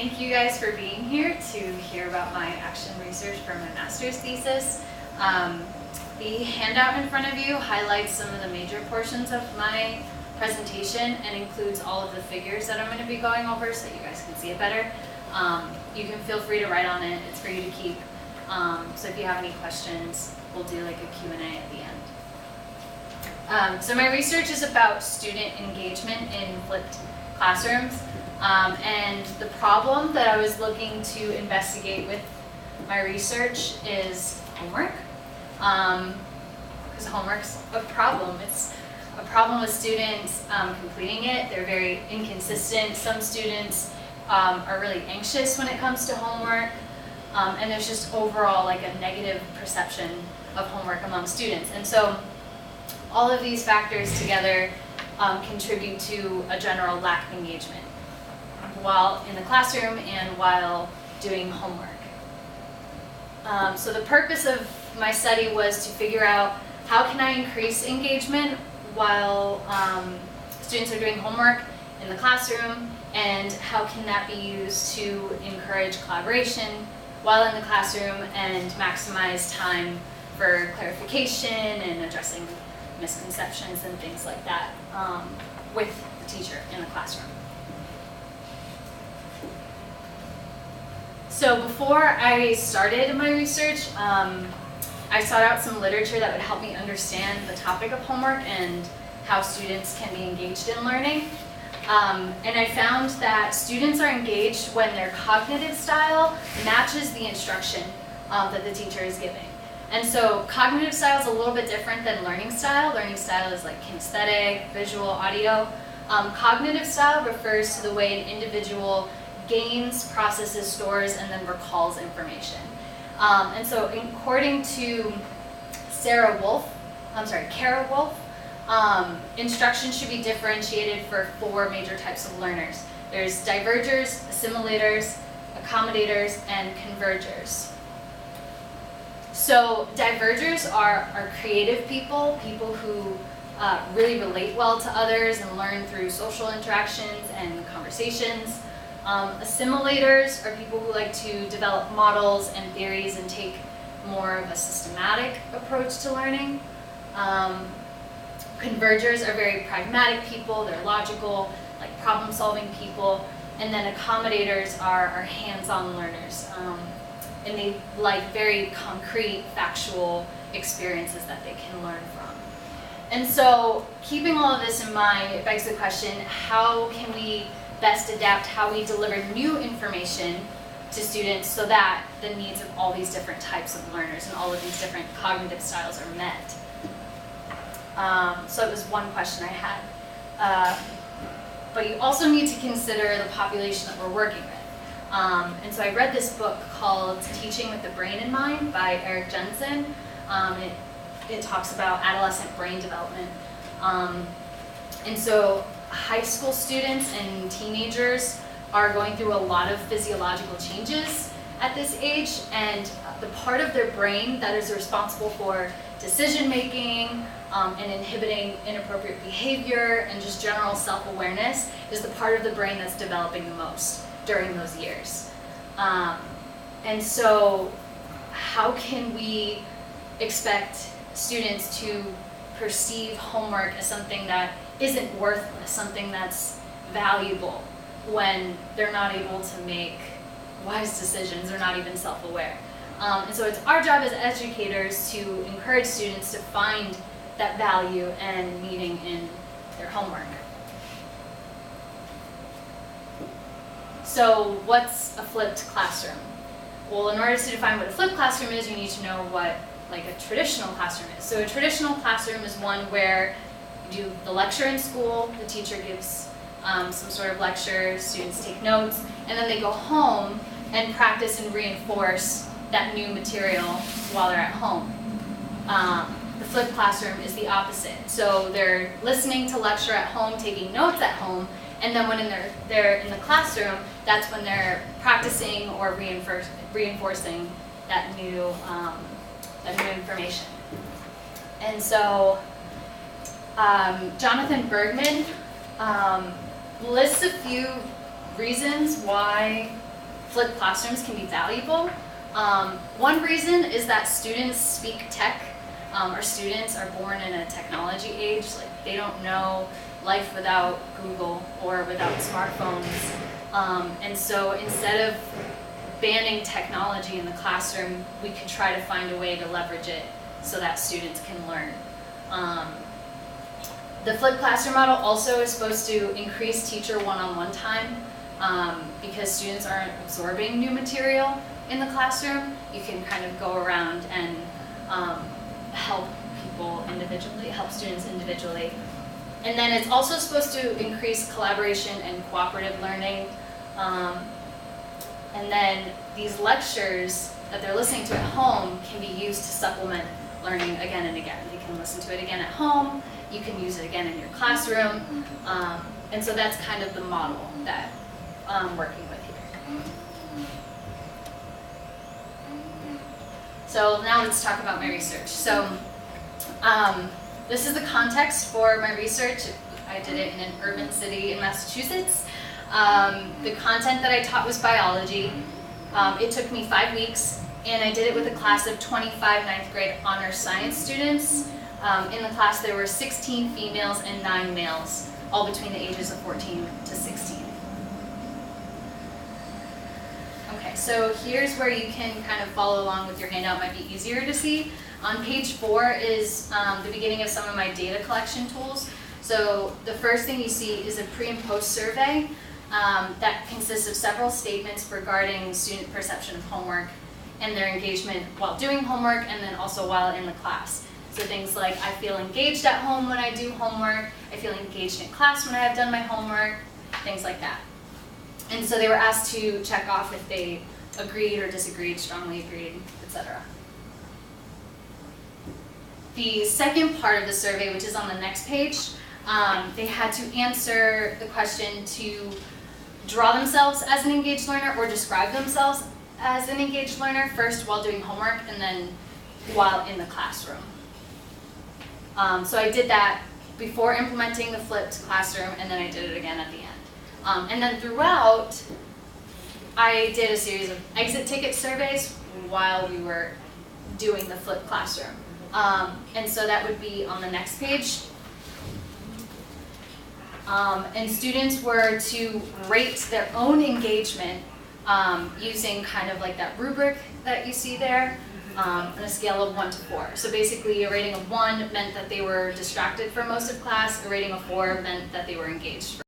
Thank you guys for being here to hear about my action research for my master's thesis. The handout in front of you highlights some of the major portions of my presentation and includes all of the figures that I'm going to be going over so that you guys can see it better. You can feel free to write on it. It's for you to keep. So if you have any questions, we'll do like a Q&A at the end. So my research is about student engagement in flipped classrooms. And the problem that I was looking to investigate with my research is homework. Because homework's a problem. It's a problem with students completing it. They're very inconsistent. Some students are really anxious when it comes to homework. And there's just overall like a negative perception of homework among students. And so all of these factors together contribute to a general lack of engagement while in the classroom and while doing homework. So the purpose of my study was to figure out how can I increase engagement while students are doing homework in the classroom, and how can that be used to encourage collaboration while in the classroom and maximize time for clarification and addressing misconceptions and things like that with the teacher in the classroom. So before I started my research, I sought out some literature that would help me understand the topic of homework and how students can be engaged in learning. And I found that students are engaged when their cognitive style matches the instruction that the teacher is giving. And so cognitive style is a little bit different than learning style. Learning style is like kinesthetic, visual, audio. Cognitive style refers to the way an individual gains, processes, stores, and then recalls information. And so according to Kara Wolf, instruction should be differentiated for 4 major types of learners. There's divergers, assimilators, accommodators, and convergers. So divergers are creative people who really relate well to others and learn through social interactions and conversations. Assimilators are people who like to develop models and theories and take more of a systematic approach to learning. Convergers are very pragmatic people, they're logical, like problem-solving people. And then accommodators are hands-on learners. And they like very concrete, factual experiences that they can learn from. And so keeping all of this in mind, it begs the question, how can we best adapt how we deliver new information to students so that the needs of all these different types of learners and all of these different cognitive styles are met? So it was one question I had. But you also need to consider the population that we're working with. And so I read this book called Teaching with the Brain in Mind by Eric Jensen. It talks about adolescent brain development. And so high school students and teenagers are going through a lot of physiological changes at this age, and the part of their brain that is responsible for decision making and inhibiting inappropriate behavior and just general self-awareness is the part of the brain that's developing the most during those years. And so how can we expect students to perceive homework as something that isn't worthless, something that's valuable, when they're not able to make wise decisions or not even self-aware? And so it's our job as educators to encourage students to find that value and meaning in their homework. So what's a flipped classroom? Well, in order to define what a flipped classroom is, you need to know what like a traditional classroom is. So a traditional classroom is one where you do the lecture in school, the teacher gives some sort of lecture, students take notes, and then they go home and practice and reinforce that new material while they're at home. The flipped classroom is the opposite. So they're listening to lecture at home, taking notes at home, and then when they're in the classroom, that's when they're practicing or reinforcing that new information. And so Jonathan Bergman lists a few reasons why flipped classrooms can be valuable. One reason is that students speak tech. Our students are born in a technology age. Like, they don't know life without Google or without smartphones. And so instead of banning technology in the classroom, we could try to find a way to leverage it so that students can learn. The flipped classroom model also is supposed to increase teacher one-on-one time because students aren't absorbing new material in the classroom. You can kind of go around and help people individually, help students individually. And then it's also supposed to increase collaboration and cooperative learning. And then these lectures that they're listening to at home can be used to supplement learning again and again. They can listen to it again at home. You can use it again in your classroom. And so that's kind of the model that I'm working with here. So now let's talk about my research. So this is the context for my research. I did it in an urban city in Massachusetts. The content that I taught was biology. It took me 5 weeks, and I did it with a class of 25 ninth grade honors science students. In the class there were 16 females and 9 males, all between the ages of 14 to 16. Okay, so here's where you can kind of follow along with your handout. It might be easier to see. On page 4 is the beginning of some of my data collection tools. So the first thing you see is a pre and post survey that consists of several statements regarding student perception of homework and their engagement while doing homework and then also while in the class. So things like, I feel engaged at home when I do homework, I feel engaged in class when I have done my homework, things like that. And so they were asked to check off if they agreed or disagreed, strongly agreed, etc. The second part of the survey, which is on the next page, they had to answer the question to draw themselves as an engaged learner or describe themselves as an engaged learner, first while doing homework and then while in the classroom. So I did that before implementing the flipped classroom, and then I did it again at the end. And then throughout, I did a series of exit ticket surveys while we were doing the flipped classroom. And so that would be on the next page. And students were to rate their own engagement using kind of like that rubric that you see there on a scale of 1 to 4. So basically a rating of 1 meant that they were distracted for most of class, a rating of 4 meant that they were engaged.